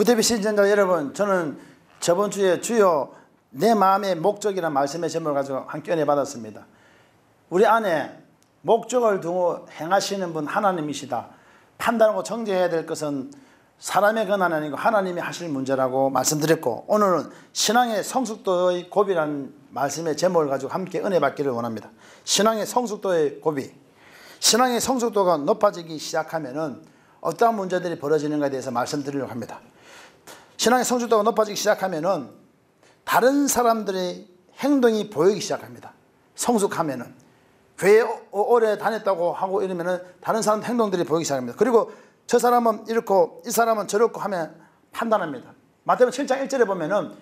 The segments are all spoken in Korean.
구태비 시청자 여러분, 저는 저번 주에 주여 내 마음의 목적이라는 말씀의 제목을 가지고 함께 은혜 받았습니다. 우리 안에 목적을 두고 행하시는 분 하나님이시다. 판단하고 정죄해야 될 것은 사람의 권한이 아니고 하나님이 하실 문제라고 말씀드렸고, 오늘은 신앙의 성숙도의 고비라는 말씀의 제목을 가지고 함께 은혜 받기를 원합니다. 신앙의 성숙도의 고비. 신앙의 성숙도가 높아지기 시작하면은 어떠한 문제들이 벌어지는가에 대해서 말씀드리려고 합니다. 신앙의 성숙도가 높아지기 시작하면은 다른 사람들의 행동이 보이기 시작합니다. 성숙하면은 교회 오래 다녔다고 하고 이러면은 다른 사람 행동들이 보이기 시작합니다. 그리고 저 사람은 이렇고 이 사람은 저렇고 하면 판단합니다. 마태복음 7장 1절에 보면은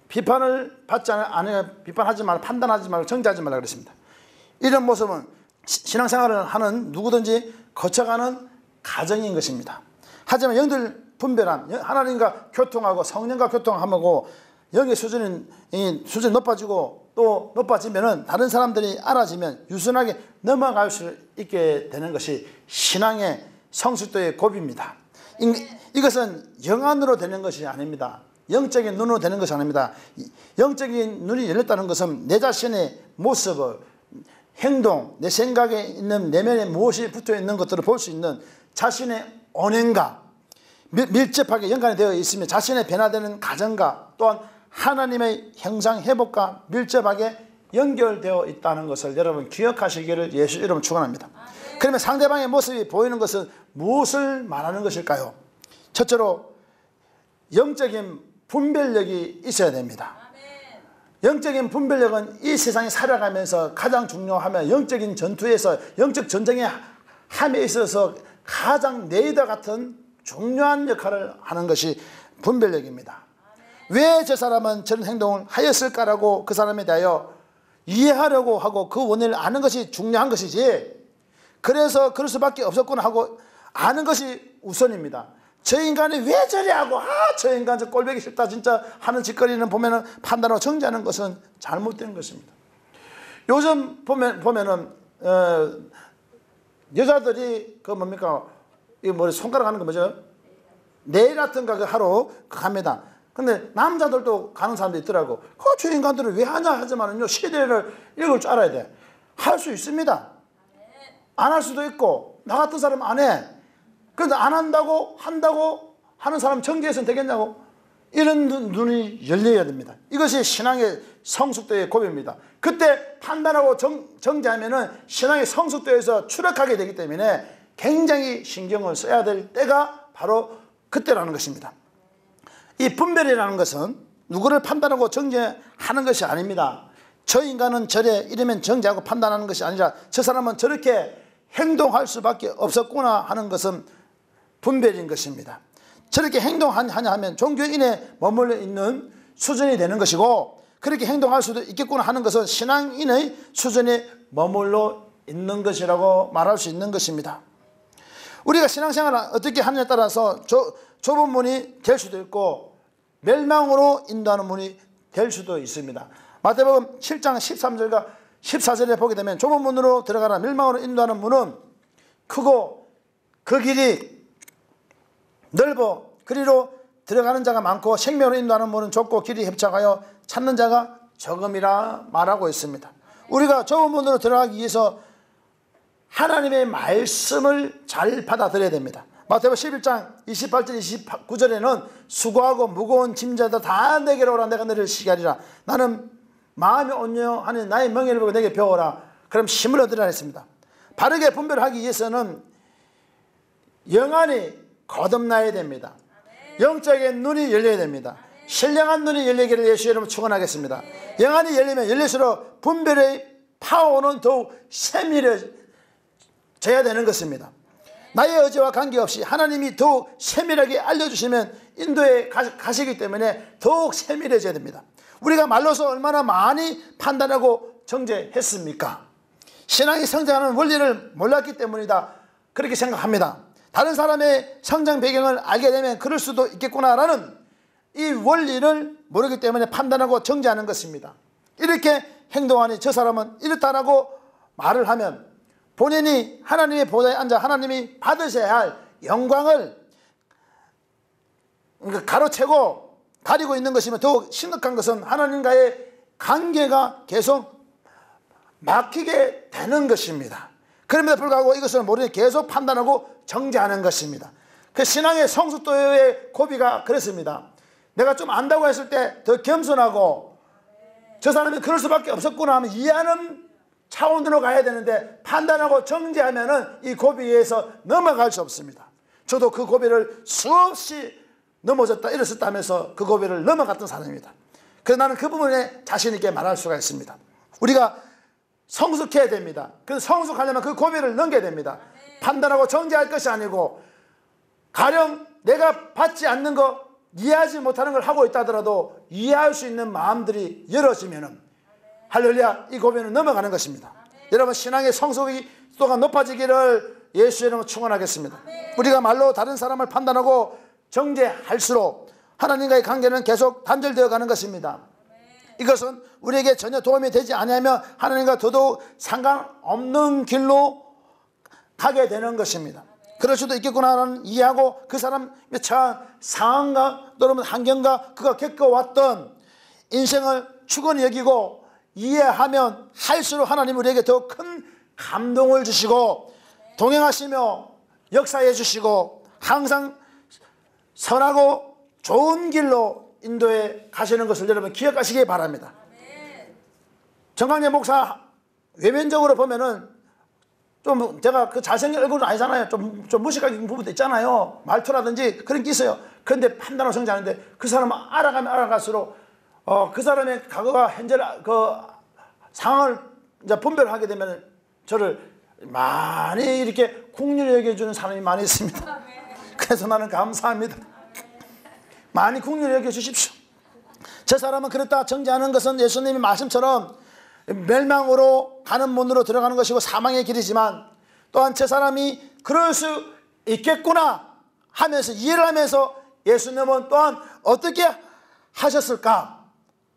비판을 받지 않으면 비판하지 말고 판단하지 말고 정죄하지 말라 그랬습니다. 이런 모습은 신앙생활을 하는 누구든지 거쳐가는 과정인 것입니다. 하지만 영들 분별함, 하나님과 교통하고 성령과 교통하고 영의 수준이 높아지고 또 높아지면은 다른 사람들이 알아지면 유순하게 넘어갈 수 있게 되는 것이 신앙의 성숙도의 고비입니다. 이것은 영안으로 되는 것이 아닙니다. 영적인 눈으로 되는 것이 아닙니다. 영적인 눈이 열렸다는 것은 내 자신의 모습을, 행동, 내 생각에 있는 내면에 무엇이 붙어 있는 것들을 볼 수 있는 자신의 언행과 밀접하게 연관이 되어 있으며 자신의 변화되는 가정과 또한 하나님의 형상 회복과 밀접하게 연결되어 있다는 것을 여러분 기억하시기를 예수 이름으로 축원합니다. 그러면 상대방의 모습이 보이는 것은 무엇을 말하는 것일까요? 첫째로 영적인 분별력이 있어야 됩니다. 영적인 분별력은 이 세상에 살아가면서 가장 중요하며 영적인 전투에서 영적 전쟁의 함에 있어서 가장 레이더 같은 중요한 역할을 하는 것이 분별력입니다. 왜 저 사람은 저런 행동을 하였을까라고 그 사람에 대하여 이해하려고 하고 그 원인을 아는 것이 중요한 것이지, 그래서 그럴 수밖에 없었구나 하고 아는 것이 우선입니다. 저 인간이 왜 저래 하고 저 인간 저 꼴보기 싫다 진짜 하는 짓거리는 보면은 판단하고 정죄하는 것은 잘못된 것입니다. 요즘 보면은 여자들이 그 뭡니까 이 머리 손가락 하는 거 뭐죠? 네일 같은 거 하러 갑니다. 근데 남자들도 가는 사람도 있더라고. 저 인간들은 왜 하냐 하지만은요, 시대를 읽을 줄 알아야 돼. 할 수 있습니다. 안 할 수도 있고 나 같은 사람 안 해. 그런데 안 한다고 하는 사람 정죄해서는 되겠냐고. 이런 눈이 열려야 됩니다. 이것이 신앙의 성숙도의 고비입니다. 그때 판단하고 정죄하면은 신앙의 성숙도에서 추락하게 되기 때문에 굉장히 신경을 써야 될 때가 바로 그때라는 것입니다. 이 분별이라는 것은 누구를 판단하고 정죄하는 것이 아닙니다. 저 인간은 저래 이러면 정죄하고 판단하는 것이 아니라 저 사람은 저렇게 행동할 수밖에 없었구나 하는 것은 분별인 것입니다. 저렇게 행동하냐 하면 종교인에 머물러 있는 수준이 되는 것이고, 그렇게 행동할 수도 있겠구나 하는 것은 신앙인의 수준에 머물러 있는 것이라고 말할 수 있는 것입니다. 우리가 신앙생활을 어떻게 하느냐에 따라서 좁은 문이 될 수도 있고 멸망으로 인도하는 문이 될 수도 있습니다. 마태복음 7장 13절과 14절에 보게 되면 좁은 문으로 들어가라, 멸망으로 인도하는 문은 크고 그 길이 넓어 그리로 들어가는 자가 많고 생명으로 인도하는 문은 좁고 길이 협착하여 찾는 자가 적음이라 말하고 있습니다. 우리가 좁은 문으로 들어가기 위해서 하나님의 말씀을 잘 받아들여야 됩니다. 마태복음 11장 28절 29절에는 수고하고 무거운 짐자들 다 내게로 오라, 내가 너를 쉬게 하리라. 나는 마음이 온유하니 나의 멍에를 보고 내게 배워라, 그럼 힘을 얻으라 했습니다. 바르게 분별하기 위해서는 영안이 거듭나야 됩니다. 영적인 눈이 열려야 됩니다. 신령한 눈이 열리기를 예수 이름으로 축원하겠습니다. 영안이 열리면 열릴수록 분별의 파워는 더욱 세밀해져야 되는 것입니다. 나의 의지와 관계없이 하나님이 더욱 세밀하게 알려주시면 인도에 가시기 때문에 더욱 세밀해져야 됩니다. 우리가 말로서 얼마나 많이 판단하고 정죄했습니까? 신앙이 성장하는 원리를 몰랐기 때문이다, 그렇게 생각합니다. 다른 사람의 성장 배경을 알게 되면 그럴 수도 있겠구나라는 이 원리를 모르기 때문에 판단하고 정죄하는 것입니다. 이렇게 행동하니 저 사람은 이렇다라고 말을 하면 본인이 하나님의 보좌에 앉아 하나님이 받으셔야 할 영광을 가로채고 가리고 있는 것이면 더욱 심각한 것은 하나님과의 관계가 계속 막히게 되는 것입니다. 그럼에도 불구하고 이것을 모르니 계속 판단하고 정죄하는 것입니다. 그 신앙의 성숙도의 고비가 그렇습니다. 내가 좀 안다고 했을 때 더 겸손하고 저 사람이 그럴 수밖에 없었구나 하면 이해하는 차원으로 가야 되는데 판단하고 정죄하면은 이 고비에서 넘어갈 수 없습니다. 저도 그 고비를 수없이 넘어졌다 일어섰다 하면서 그 고비를 넘어갔던 사람입니다. 그래서 나는 그 부분에 자신 있게 말할 수가 있습니다. 우리가 성숙해야 됩니다. 그래서 성숙하려면 그 고비를 넘겨야 됩니다. 판단하고 정죄할 것이 아니고 가령 내가 받지 않는 거 이해하지 못하는 걸 하고 있다 하더라도 이해할 수 있는 마음들이 열어지면은 할렐루야 이 고비는 넘어가는 것입니다. 여러분 신앙의 성숙도가 높아지기를 예수의 이름으로 축원하겠습니다. 우리가 말로 다른 사람을 판단하고 정죄할수록 하나님과의 관계는 계속 단절되어 가는 것입니다. 이것은 우리에게 전혀 도움이 되지 않으면 하나님과 더더욱 상관없는 길로 가게 되는 것입니다. 그럴 수도 있겠구나라는 이해하고 그 사람의 처한 상황과 또는 환경과 그가 겪어왔던 인생을 축원히 여기고 이해하면 할수록 하나님 우리에게 더 큰 감동을 주시고 동행하시며 역사해 주시고 항상 선하고 좋은 길로 인도해 가시는 것을 여러분 기억하시기 바랍니다. 정강래 목사 외면적으로 보면은 좀 제가 그 잘생긴 얼굴은 아니잖아요. 좀 무식한 부분도 있잖아요. 말투라든지 그런 게 있어요. 그런데 판단하고 정죄하는데 그 사람은 알아가면 알아갈수록 그 사람의 과거와 현재 그 상황을 이제 분별하게 되면 저를 많이 이렇게 국률을 여겨주는 사람이 많이 있습니다. 그래서 나는 감사합니다. 많이 국률을 여겨주십시오. 저 사람은 그렇다 정죄하는 것은 예수님의 말씀처럼 멸망으로 가는 문으로 들어가는 것이고 사망의 길이지만 또한 저 사람이 그럴 수 있겠구나 하면서 이해를 하면서 예수님은 또한 어떻게 하셨을까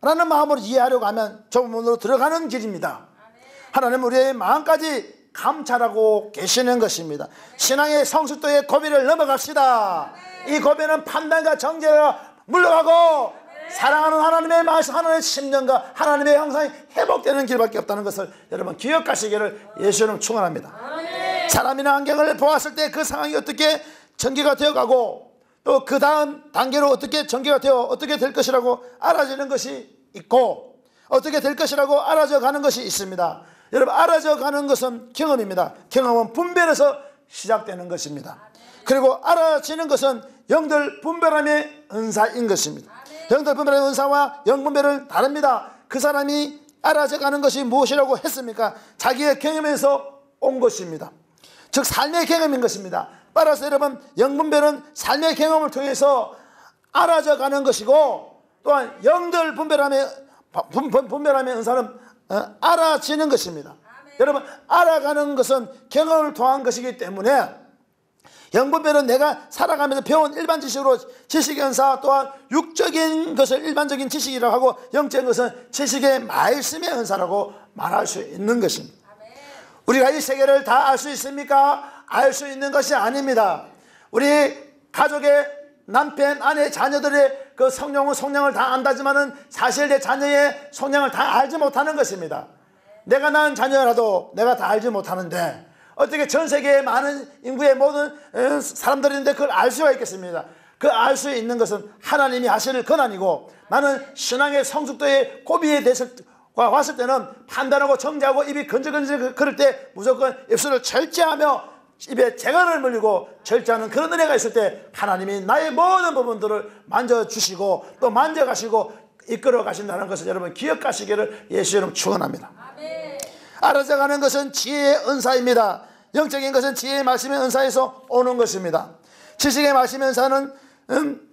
라는 마음으로 이해하려고 하면 좁은 문으로 들어가는 길입니다. 하나님은 우리의 마음까지 감찰하고 계시는 것입니다. 신앙의 성숙도의 고비를 넘어갑시다. 이 고비는 판단과 정죄가 물러가고 사랑하는 하나님의 말씀, 하나님의 심령과 하나님의 형상이 회복되는 길밖에 없다는 것을 여러분 기억하시기를 예수님 축원합니다. 사람이나 환경을 보았을 때 그 상황이 어떻게 전개가 되어가고 또 그 다음 단계로 어떻게 전개가 되어 어떻게 될 것이라고 알아지는 것이 있고 어떻게 될 것이라고 알아져 가는 것이 있습니다. 여러분 알아져 가는 것은 경험입니다. 경험은 분별에서 시작되는 것입니다. 그리고 알아지는 것은 영들 분별함의 은사인 것입니다. 영들 분별의 은사와 영분별은 다릅니다. 그 사람이 알아져 가는 것이 무엇이라고 했습니까? 자기의 경험에서 온 것입니다. 즉 삶의 경험인 것입니다. 따라서 여러분 영분별은 삶의 경험을 통해서 알아져 가는 것이고 또한 영들 분별함의 은사는 알아지는 것입니다. 여러분 알아가는 것은 경험을 통한 것이기 때문에 영분별은 내가 살아가면서 배운 일반 지식으로 지식의 은사 또한 육적인 것을 일반적인 지식이라고 하고 영적인 것은 지식의 말씀의 은사라고 말할 수 있는 것입니다. 우리가 이 세계를 다 알 수 있습니까? 알 수 있는 것이 아닙니다. 우리 가족의 남편, 아내, 자녀들의 그 성령을 다 안다지만은 사실 내 자녀의 성령을 다 알지 못하는 것입니다. 내가 낳은 자녀라도 내가 다 알지 못하는데 어떻게 전 세계의 많은 인구의 모든 사람들인데 그걸 알 수가 있겠습니다. 그 알 수 있는 것은 하나님이 하실 권한이고 나는 신앙의 성숙도의 고비에 대해서 왔을 때는 판단하고 정죄하고 입이 건질건질 그럴 때 무조건 입술을 절제하며 입에 재간을 물리고 절제하는 그런 은혜가 있을 때 하나님이 나의 모든 부분들을 만져주시고 또 만져가시고 이끌어 가신다는 것을 여러분 기억하시기를 예수 이름 축원합니다. 알아져가는 것은 지혜의 은사입니다. 영적인 것은 지혜의 말씀의 은사에서 오는 것입니다. 지식의 말씀의 은사는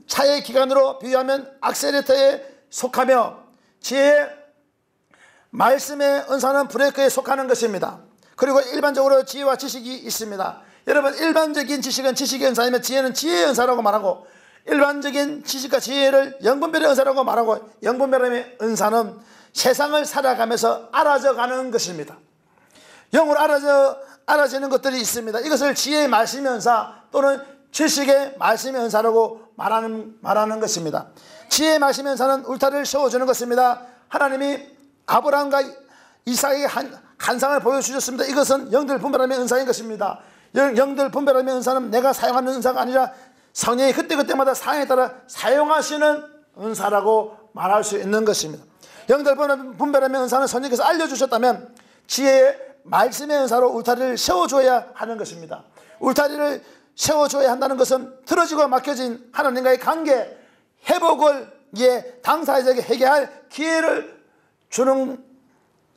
차의 기관으로 비유하면 악셀레터에 속하며 지혜의 말씀의 은사는 브레이크에 속하는 것입니다. 그리고 일반적으로 지혜와 지식이 있습니다. 여러분 일반적인 지식은 지식의 은사이며 지혜는 지혜의 은사라고 말하고 일반적인 지식과 지혜를 영분별의 은사라고 말하고 영분별의 은사는 세상을 살아가면서 알아져가는 것입니다. 영으로 알아지는 것들이 있습니다. 이것을 지혜의 말씀의 은사 또는 지식의 말씀의 은사라고 말하는 것입니다. 지혜의 말씀의 은사는 울타리를 세워주는 것입니다. 하나님이 아브라함과 이삭에게 환상을 보여주셨습니다. 이것은 영들 분별함의 은사인 것입니다. 영들 분별함의 은사는 내가 사용하는 은사가 아니라 성령이 그때그때마다 상황에 따라 사용하시는 은사라고 말할 수 있는 것입니다. 영들 분별함의 은사는 성령께서 알려주셨다면 지혜의 말씀의 은사로 울타리를 세워줘야 하는 것입니다. 울타리를 세워줘야 한다는 것은 틀어지고 막혀진 하나님과의 관계 회복을 당사자에게 회개할 기회를 주는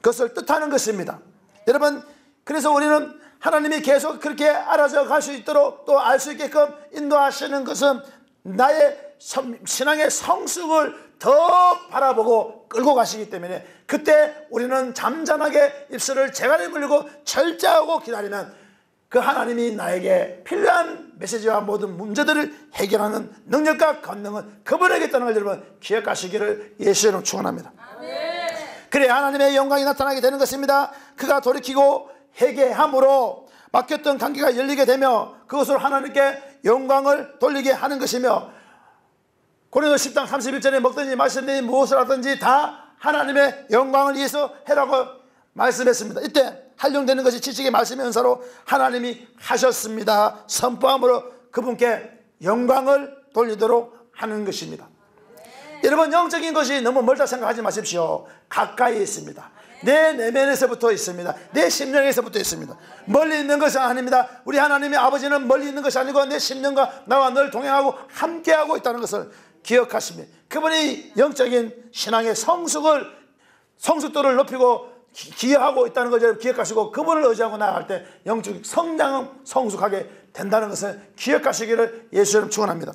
것을 뜻하는 것입니다. 여러분, 그래서 우리는 하나님이 계속 그렇게 알아져 갈 수 있도록 또 알 수 있게끔 인도하시는 것은 나의 신앙의 성숙을 더 바라보고 끌고 가시기 때문에 그때 우리는 잠잠하게 입술을 재갈이 물리고 절제하고 기다리면 그 하나님이 나에게 필요한 메시지와 모든 문제들을 해결하는 능력과 권능은 그분에게 있다는 걸 여러분 기억하시기를 예수의 이름으로 축원합니다. 그래 하나님의 영광이 나타나게 되는 것입니다. 그가 돌이키고 회개함으로 막혔던 관계가 열리게 되며 그것으로 하나님께 영광을 돌리게 하는 것이며 고린도서 10장 31절에 먹든지 마시든지 무엇을 하든지 다 하나님의 영광을 위해서 해라고 말씀했습니다. 이때 활용되는 것이 지식의 말씀의 은사로 하나님이 하셨습니다. 선포함으로 그분께 영광을 돌리도록 하는 것입니다. 여러분, 영적인 것이 너무 멀다 생각하지 마십시오. 가까이 있습니다. 내 내면에서부터 있습니다. 내 심령에서부터 있습니다. 멀리 있는 것은 아닙니다. 우리 하나님의 아버지는 멀리 있는 것이 아니고 내 심령과 나와 늘 동행하고 함께하고 있다는 것을 기억하십니다. 그분이 영적인 신앙의 성숙도를 높이고 기여하고 있다는 것을 기억하시고 그분을 의지하고 나아갈 때 영적 성장은 성숙하게 된다는 것을 기억하시기를 예수님 축원합니다.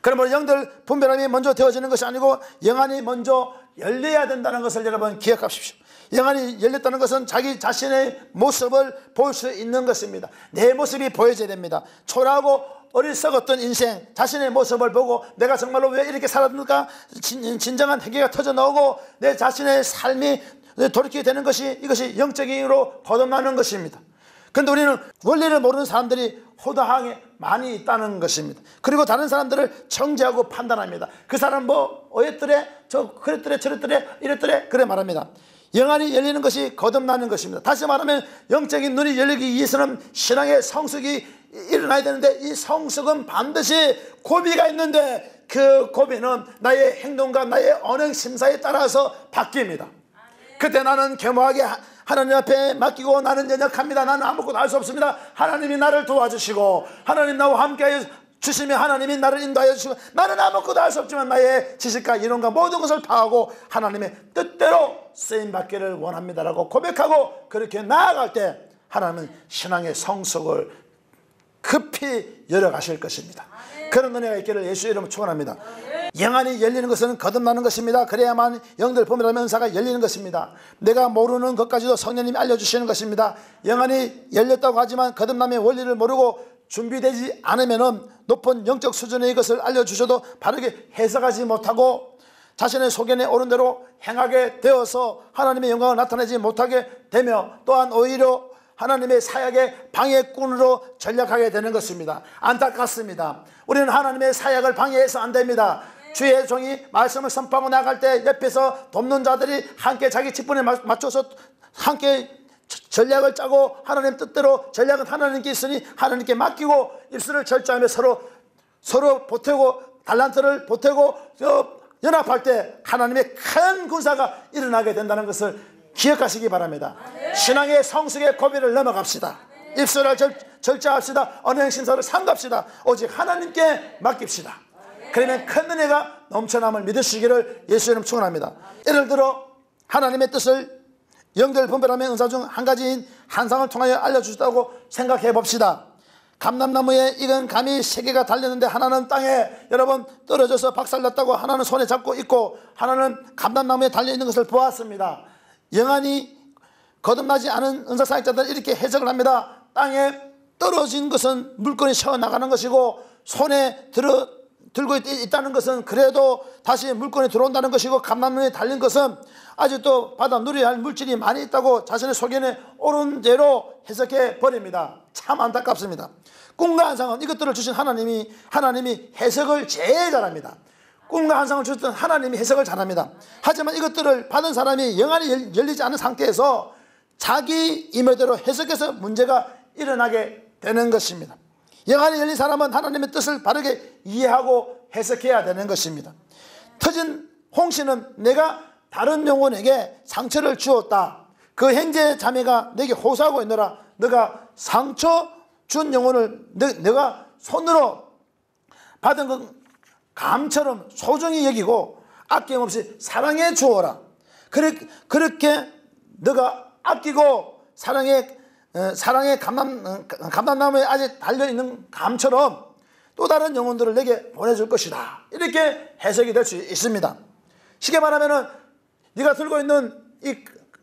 그러므로 영들 분별함이 먼저 되어지는 것이 아니고 영안이 먼저 열려야 된다는 것을 여러분 기억하십시오. 영안이 열렸다는 것은 자기 자신의 모습을 볼 수 있는 것입니다. 내 모습이 보여져야 됩니다. 초라하고 어리석었던 인생, 자신의 모습을 보고 내가 정말로 왜 이렇게 살았는가 진정한 회개가 터져 나오고 내 자신의 삶이 돌이키게 되는 것이 이것이 영적인으로 거듭나는 것입니다. 그런데 우리는 원리를 모르는 사람들이 호다하게 많이 있다는 것입니다. 그리고 다른 사람들을 정죄하고 판단합니다. 그 사람 뭐 어였더래, 저 그랬더래, 저랬더래, 이랬더래 그래 말합니다. 영안이 열리는 것이 거듭나는 것입니다. 다시 말하면 영적인 눈이 열리기 위해서는 신앙의 성숙이 일어나야 되는데 이 성숙은 반드시 고비가 있는데 그 고비는 나의 행동과 나의 언행 심사에 따라서 바뀝니다. 그때 나는 겸허하게 하나님 앞에 맡기고 나는 연약합니다. 나는 아무것도 할 수 없습니다. 하나님이 나를 도와주시고 하나님 나와 함께하여 주시며 하나님이 나를 인도하여 주시고 나는 아무것도 할 수 없지만 나의 지식과 이론과 모든 것을 파하고 하나님의 뜻대로 쓰임받기를 원합니다라고 고백하고 그렇게 나아갈 때 하나님은 신앙의 성숙을 급히 열어가실 것입니다. 그런 은혜가 있기를 예수의 이름으로 축원합니다. 영안이 열리는 것은 거듭나는 것입니다. 그래야만 영들 분별함의 은사가 열리는 것입니다. 내가 모르는 것까지도 성령님이 알려주시는 것입니다. 영안이 열렸다고 하지만 거듭남의 원리를 모르고 준비되지 않으면 높은 영적 수준의 것을 알려주셔도 바르게 해석하지 못하고 자신의 소견에 오른 대로 행하게 되어서 하나님의 영광을 나타내지 못하게 되며 또한 오히려 하나님의 사역의 방해꾼으로 전락하게 되는 것입니다. 안타깝습니다. 우리는 하나님의 사역을 방해해서 안 됩니다. 주의 종이 말씀을 선포하고 나갈 때 옆에서 돕는 자들이 함께 자기 직분에 맞춰서 함께 전략을 짜고 하나님 뜻대로 전략은 하나님께 있으니 하나님께 맡기고 입술을 절제하며 서로 보태고 달란트를 보태고 연합할 때 하나님의 큰 군사가 일어나게 된다는 것을 기억하시기 바랍니다. 신앙의 성숙의 고비를 넘어갑시다. 입술을 절제합시다. 언행 심사를 삼갑시다. 오직 하나님께 맡깁시다. 그러면 큰 은혜가 넘쳐남을 믿으시기를 예수님 축원합니다. 예를 들어 하나님의 뜻을 영들 분별함의 은사 중 한 가지인 환상을 통하여 알려주셨다고 생각해 봅시다. 감람나무에 익은 감이 3개가 달렸는데 하나는 땅에 여러분 떨어져서 박살났다고 하나는 손에 잡고 있고 하나는 감람나무에 달려있는 것을 보았습니다. 영안이 거듭나지 않은 은사사역자들은 이렇게 해석을 합니다. 땅에 떨어진 것은 물건이 새어나가는 것이고 손에 들고 있다는 것은 그래도 다시 물건이 들어온다는 것이고 감람나무에 달린 것은 아직도 받아 누려야 할 물질이 많이 있다고 자신의 소견에 옳은 대로 해석해 버립니다. 참 안타깝습니다. 꿈과 환상은 이것들을 주신 하나님이 해석을 제일 잘합니다. 꿈과 환상을 주셨던 하나님이 해석을 잘합니다. 하지만 이것들을 받은 사람이 영안이 열리지 않은 상태에서 자기 임의대로 해석해서 문제가 일어나게 되는 것입니다. 영안이 열린 사람은 하나님의 뜻을 바르게 이해하고 해석해야 되는 것입니다. 터진 홍씨는 내가 다른 영혼에게 상처를 주었다. 그 형제 자매가 내게 호소하고 있노라. 너가 상처 준 영혼을 내가 손으로 받은 그 감처럼 소중히 여기고 아낌없이 사랑해 주어라. 그렇게 너가 아끼고 사랑의 감람나무에 아직 달려있는 감처럼 또 다른 영혼들을 내게 보내줄 것이다. 이렇게 해석이 될 수 있습니다. 쉽게 말하면은 네가 들고 있는 이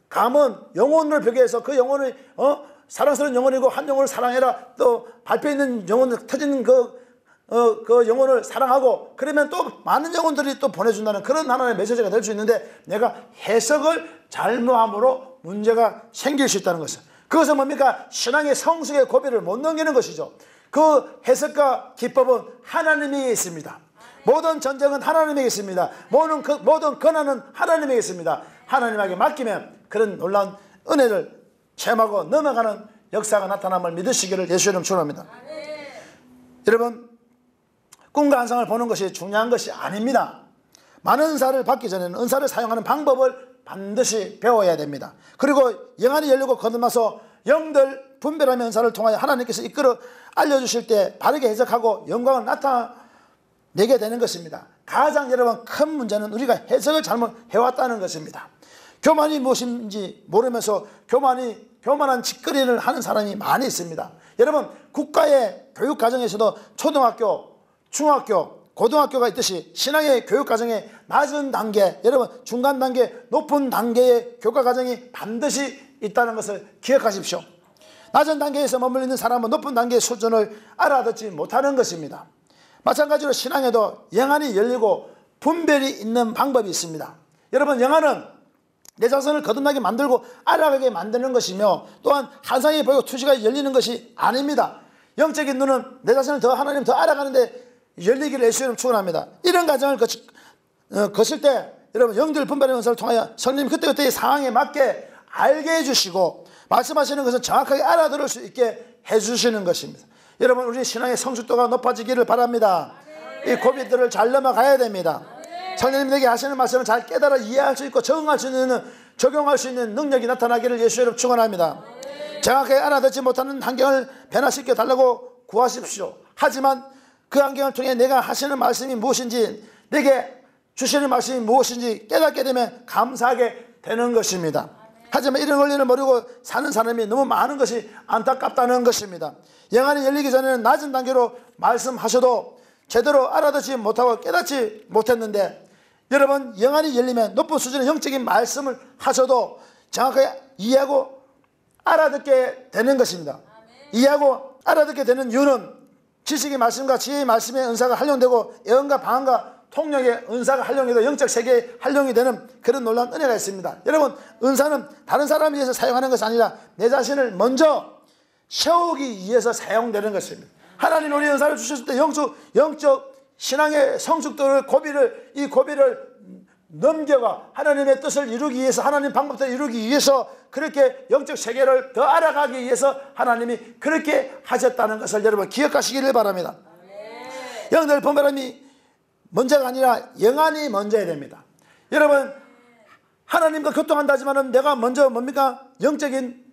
감은 영혼을 표기해서 그 영혼을 사랑스러운 영혼이고 한 영혼을 사랑해라. 또 밟혀 있는 영혼을 터지는 그 영혼을 사랑하고 그러면 또 많은 영혼들이 또 보내준다는 그런 하나의 메시지가 될 수 있는데 내가 해석을 잘못함으로 문제가 생길 수 있다는 것이죠. 그것은 뭡니까? 신앙의 성숙의 고비를 못 넘기는 것이죠. 그 해석과 기법은 하나님이 있습니다. 모든 전쟁은 하나님에게 있습니다. 모든 권한은 하나님에게 있습니다. 하나님에게 맡기면 그런 놀라운 은혜를 체험하고 넘어가는 역사가 나타남을 믿으시기를 예수의 이름으로 축원합니다. 여러분, 꿈과 환상을 보는 것이 중요한 것이 아닙니다. 많은 은사를 받기 전에는 은사를 사용하는 방법을 반드시 배워야 됩니다. 그리고 영안이 열리고 거듭나서 영들 분별하며 은사를 통하여 하나님께서 이끌어 알려주실 때 바르게 해석하고 영광을 나타내게 되는 것입니다. 가장 여러분 큰 문제는 우리가 해석을 잘못해왔다는 것입니다. 교만이 무엇인지 모르면서 교만한 짓거리를 하는 사람이 많이 있습니다. 여러분, 국가의 교육과정에서도 초등학교, 중학교, 고등학교가 있듯이 신앙의 교육과정의 낮은 단계, 여러분 중간 단계, 높은 단계의 교과과정이 반드시 있다는 것을 기억하십시오. 낮은 단계에서 머물러 있는 사람은 높은 단계의 수준을 알아듣지 못하는 것입니다. 마찬가지로 신앙에도 영안이 열리고 분별이 있는 방법이 있습니다. 여러분, 영안은 내 자신을 거듭나게 만들고 알아가게 만드는 것이며 또한 환상이 보이고 투시가 열리는 것이 아닙니다. 영적인 눈은 내 자신을 더 하나님 더 알아가는데 열리기를 예수님 축원합니다. 이런 과정을 거칠 때 여러분 영들 분별의 은사를 통하여 성령님 그때그때의 상황에 맞게 알게 해주시고 말씀하시는 것은 정확하게 알아들을 수 있게 해주시는 것입니다. 여러분, 우리 신앙의 성숙도가 높아지기를 바랍니다. 이 고비들을 잘 넘어가야 됩니다. 성령님 내게 하시는 말씀을 잘 깨달아 이해할 수 있고 적용할 수 있는 능력이 나타나기를 예수의 이름으로 축원합니다. 정확하게 알아듣지 못하는 환경을 변화시켜 달라고 구하십시오. 하지만 그 환경을 통해 내가 하시는 말씀이 무엇인지, 내게 주시는 말씀이 무엇인지 깨닫게 되면 감사하게 되는 것입니다. 하지만 이런 원리를 모르고 사는 사람이 너무 많은 것이 안타깝다는 것입니다. 영안이 열리기 전에는 낮은 단계로 말씀하셔도 제대로 알아듣지 못하고 깨닫지 못했는데, 여러분 영안이 열리면 높은 수준의 영적인 말씀을 하셔도 정확하게 이해하고 알아듣게 되는 것입니다. 이해하고 알아듣게 되는 이유는 지식의 말씀과 지혜의 말씀의 은사가 활용되고 예언과 방언과 통역의 은사가 활용되고 영적 세계의 활용이 되는 그런 놀라운 은혜가 있습니다. 여러분, 은사는 다른 사람을 위해서 사용하는 것이 아니라 내 자신을 먼저 세우기 위해서 사용되는 것입니다. 하나님 우리 은사를 주셨을 때 영적 신앙의 성숙도를 이 고비를 넘겨가 하나님의 뜻을 이루기 위해서, 하나님 방법대로 이루기 위해서, 그렇게 영적 세계를 더 알아가기 위해서 하나님이 그렇게 하셨다는 것을 여러분 기억하시기를 바랍니다. 영들 분별함이 먼저가 아니라 영안이 먼저야 됩니다. 여러분, 하나님과 교통한다지만은 내가 먼저 뭡니까? 영적인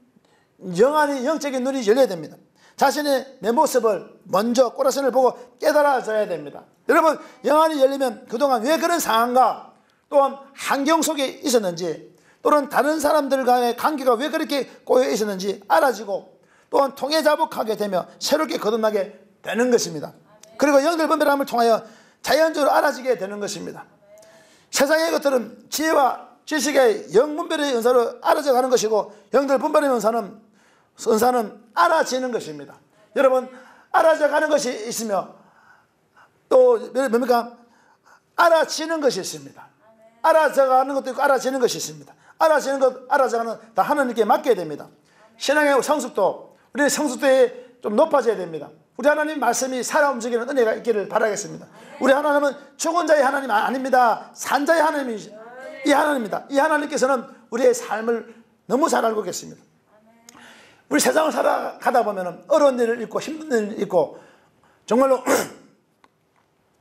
눈이 열려야 됩니다. 자신의 내 모습을 먼저 꼬라선을 보고 깨달아져야 됩니다. 여러분, 영안이 열리면 그동안 왜 그런 상황과 또한 환경 속에 있었는지, 또는 다른 사람들과의 관계가 왜 그렇게 꼬여 있었는지 알아지고 또한 통해자복하게 되며 새롭게 거듭나게 되는 것입니다. 그리고 영들 분별함을 통하여 자연적으로 알아지게 되는 것입니다. 세상의 것들은 지혜와 지식의 영분별의 은사로 알아져 가는 것이고, 영들 분별의 은사는 알아지는 것입니다. 여러분, 알아져 가는 것이 있으며 또 뭡니까? 알아지는 것이 있습니다. 알아져 가는 것도 있고 알아지는 것이 있습니다. 알아지는 것, 알아져가는 다 하나님께 맡겨야 됩니다. 신앙의 성숙도, 우리의 성숙도의 좀 높아져야 됩니다. 우리 하나님 말씀이 살아 움직이는 은혜가 있기를 바라겠습니다. 우리 하나님은 죽은 자의 하나님 아닙니다. 산 자의 하나님이시 이 하나님입니다. 이 하나님께서는 우리의 삶을 너무 잘 알고 계십니다. 우리 세상을 살아가다 보면 어려운 일을 있고 힘든 일을 있고 정말로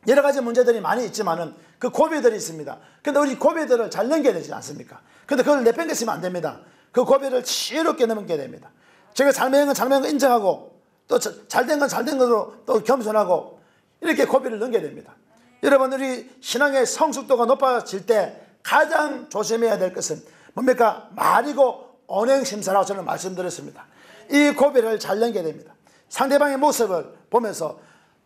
여러 가지 문제들이 많이 있지만은 그 고비들이 있습니다. 근데 우리 고비들을 잘 넘겨야 되지 않습니까? 근데 그걸 내팽개치면 안 됩니다. 그 고비를 지혜롭게 넘겨야 됩니다. 제가 잘못한 건 잘못한 거 인정하고 또 잘된 건 잘된 것으로 또 겸손하고 이렇게 고비를 넘겨야 됩니다. 여러분, 우리 신앙의 성숙도가 높아질 때 가장 조심해야 될 것은 뭡니까? 말이고 언행심사라고 저는 말씀드렸습니다. 이 고비를 잘 넘겨야 됩니다. 상대방의 모습을 보면서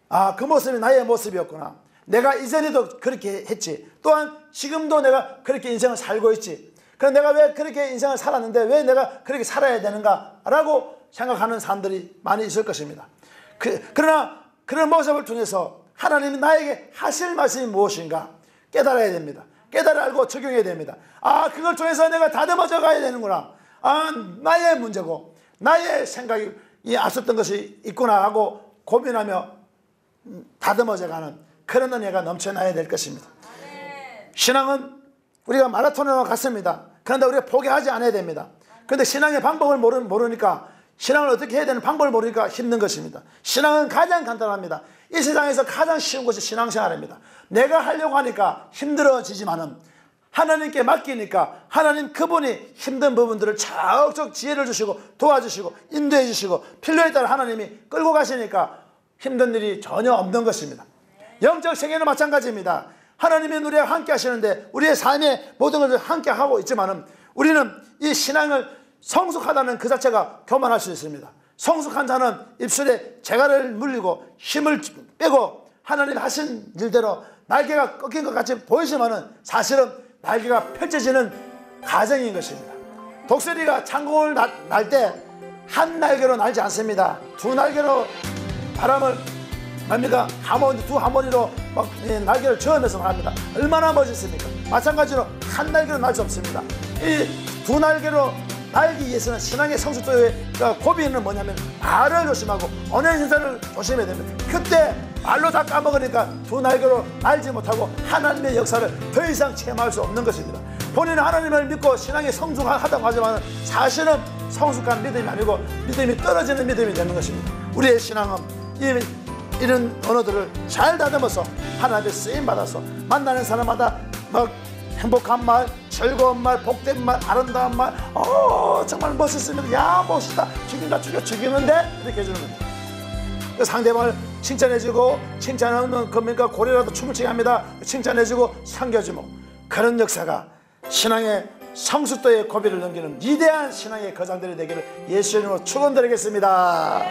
아, 그 모습이 나의 모습이었구나. 내가 이전에도 그렇게 했지. 또한 지금도 내가 그렇게 인생을 살고 있지. 그럼 내가 왜 그렇게 인생을 살았는데 왜 내가 그렇게 살아야 되는가? 라고 생각하는 사람들이 많이 있을 것입니다. 그러나 그런 모습을 통해서 하나님이 나에게 하실 말씀이 무엇인가 깨달아야 됩니다. 깨달아 알고 적용해야 됩니다. 아, 그걸 통해서 내가 다듬어져 가야 되는구나. 아, 나의 문제고 나의 생각이 앞섰던 것이 있구나 하고 고민하며 다듬어져 가는 그런 은혜가 넘쳐나야 될 것입니다. 신앙은 우리가 마라톤으로 갔습니다. 그런데 우리가 포기하지 않아야 됩니다. 그런데 신앙의 방법을 모르니까 신앙을 어떻게 해야 되는 방법을 모르니까 힘든 것입니다. 신앙은 가장 간단합니다. 이 세상에서 가장 쉬운 것이 신앙생활입니다. 내가 하려고 하니까 힘들어지지만은 하나님께 맡기니까 하나님 그분이 힘든 부분들을 척척 지혜를 주시고 도와주시고 인도해 주시고 필요에 따라 하나님이 끌고 가시니까 힘든 일이 전혀 없는 것입니다. 영적 세계는 마찬가지입니다. 하나님이 우리와 함께 하시는데 우리의 삶의 모든 것을 함께 하고 있지만은 우리는 이 신앙을 성숙하다는 그 자체가 교만할 수 있습니다. 성숙한 자는 입술에 재갈을 물리고 힘을 빼고 하나님 하신 일대로 날개가 꺾인 것 같이 보이지만은 사실은 날개가 펼쳐지는 과정인 것입니다. 독수리가 창공을 날 때 한 날개로 날지 않습니다. 두 날개로 바람을 납니까? 두 하모니로 막 날개를 저으면서 합니다. 얼마나 멋있습니까? 마찬가지로 한 날개로 날 수 없습니다. 이 두 날개로 날기 위해서는 신앙의 성숙도의 고비는 뭐냐면 말을 조심하고 언행신사를 조심해야 됩니다. 그때 말로 다 까먹으니까 두 날개로 날지 못하고 하나님의 역사를 더 이상 체험할 수 없는 것입니다. 본인은 하나님을 믿고 신앙이 성숙하다고 하지만 사실은 성숙한 믿음이 아니고 믿음이 떨어지는 믿음이 되는 것입니다. 우리의 신앙은 이런 언어들을 잘 다듬어서 하나님의 쓰임받아서 만나는 사람마다 막 행복한 말, 즐거운 말, 복된 말, 아름다운 말, 정말 멋있습니다. 야, 멋있다. 죽인다, 죽이는데 이렇게 해주는 겁니다. 상대방을 칭찬해주고 칭찬하는 겁니까? 고래라도 춤을 추게 합니다. 칭찬해주고 상겨주고 그런 역사가 신앙의 성숙도의 고비를 넘기는 위대한 신앙의 거장들이 되기를 예수님으로 축원드리겠습니다.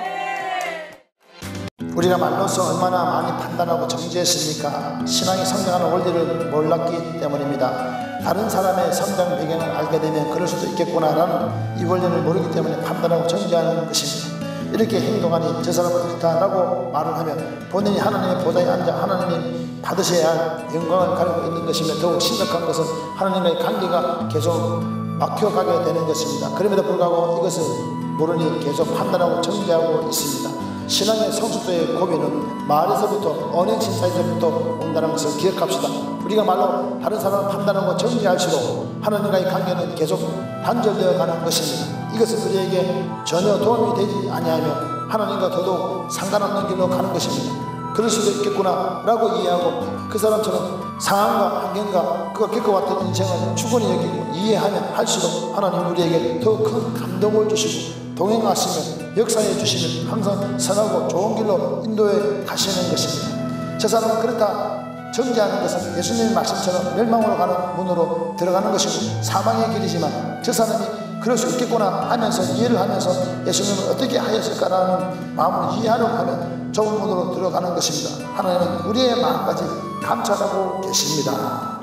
우리가 말로써 얼마나 많이 판단하고 정죄했습니까? 신앙이 성장하는 원리를 몰랐기 때문입니다. 다른 사람의 성장 배경을 알게 되면 그럴 수도 있겠구나라는 이 원리를 모르기 때문에 판단하고 정죄하는 것입니다. 이렇게 행동하니 저 사람은 그렇다라고 말을 하면 본인이 하나님의 보좌에 앉아 하나님이 받으셔야 할 영광을 가지고 있는 것이며 더욱 심각한 것은 하나님의 관계가 계속 막혀가게 되는 것입니다. 그럼에도 불구하고 이것을 모르니 계속 판단하고 정죄하고 있습니다. 신앙의 성숙도의 고비는 말에서부터 언행신사에서부터 온다는 것을 기억합시다. 우리가 말로 다른 사람을 판단하고 정죄할수록 하나님과의 관계는 계속 단절되어 가는 것입니다. 이것은 우리에게 전혀 도움이 되지 아니하며 하나님과 더더욱 상관없는 길로 가는 것입니다. 그럴 수도 있겠구나 라고 이해하고 그 사람처럼 상황과 환경과 그가 겪어왔던 인생을 충분히 여기고 이해하면 할수록 하나님 우리에게 더 큰 감동을 주시고 동행하시며 역사해 주시면 항상 선하고 좋은 길로 인도해 가시는 것입니다. 저 사람은 그렇다 정죄하는 것은 예수님의 말씀처럼 멸망으로 가는 문으로 들어가는 것이고 사망의 길이지만 저 사람이 그럴 수 있겠구나 하면서 이해를 하면서 예수님은 어떻게 하였을까라는 마음을 이해하려고 하면 좁은 문으로 들어가는 것입니다. 하나님은 우리의 마음까지 감찰하고 계십니다.